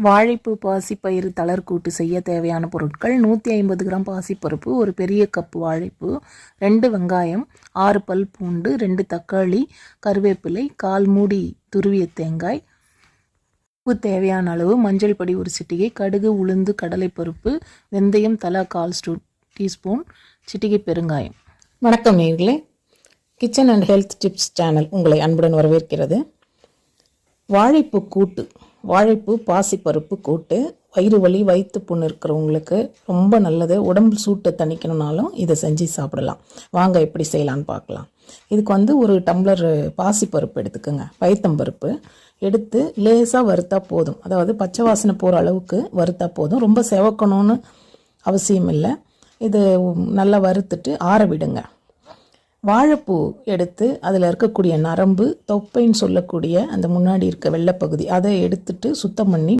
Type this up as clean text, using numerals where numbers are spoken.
வாழைப்பூ பாசிப்பயிறு தளர்கூட்டு செய்ய தேவையான பொருட்கள் 150 கிராம் பாசிப்பருப்பு, ஒரு பெரிய கப்பு வாழைப்பூ, 2 வெங்காயம், 6 பல் பூண்டு, 2 தக்காளி, கருவேப்பிலை, 1/4 மூடி துருவிய தேங்காய், உப்பு தேவையான அளவு, மஞ்சள் பொடி 1 சிட்டிகை, கடுகு, உளுந்து, கடலைப்பருப்பு, வெந்தயம் தலா 1/4 டீஸ்பூன், சிட்டிகை பெருங்காயம். வணக்கம் நேயர்களே, kitchen and health tips channel உங்களை அன்புடன் வரவேற்கிறது. வாழைப்பூ கூட்டு, வாழைப்பூ பாசிப்பருப்பு கூட்டு வயிறு வலி வயிற்று புண்ணு இருக்கிறவங்களுக்கு ரொம்ப நல்லது. உடம்பு சூட்டை தணிக்கணும்னாலும் இதை செஞ்சு சாப்பிடலாம். வாங்க எப்படி செய்யலான்னு பார்க்கலாம். இதுக்கு ஒரு டம்ளர் பாசிப்பருப்பு எடுத்துக்கோங்க. பயத்தம்பருப்பு எடுத்து லேசாக வறுத்தா போதும். அதாவது பச்சை வாசனை போகிற அளவுக்கு வறுத்தா போதும். ரொம்ப செவக்கணும்னு அவசியம் இல்லை. இது நல்லா வறுத்துட்டு ஆற விடுங்க. வாழைப்பூ எடுத்து அதில் இருக்கக்கூடிய நரம்பு, தொப்பைன்னு சொல்லக்கூடிய அந்த முன்னாடி இருக்க வெள்ளைப்பகுதி, அதை எடுத்துட்டு சுத்தம் பண்ணி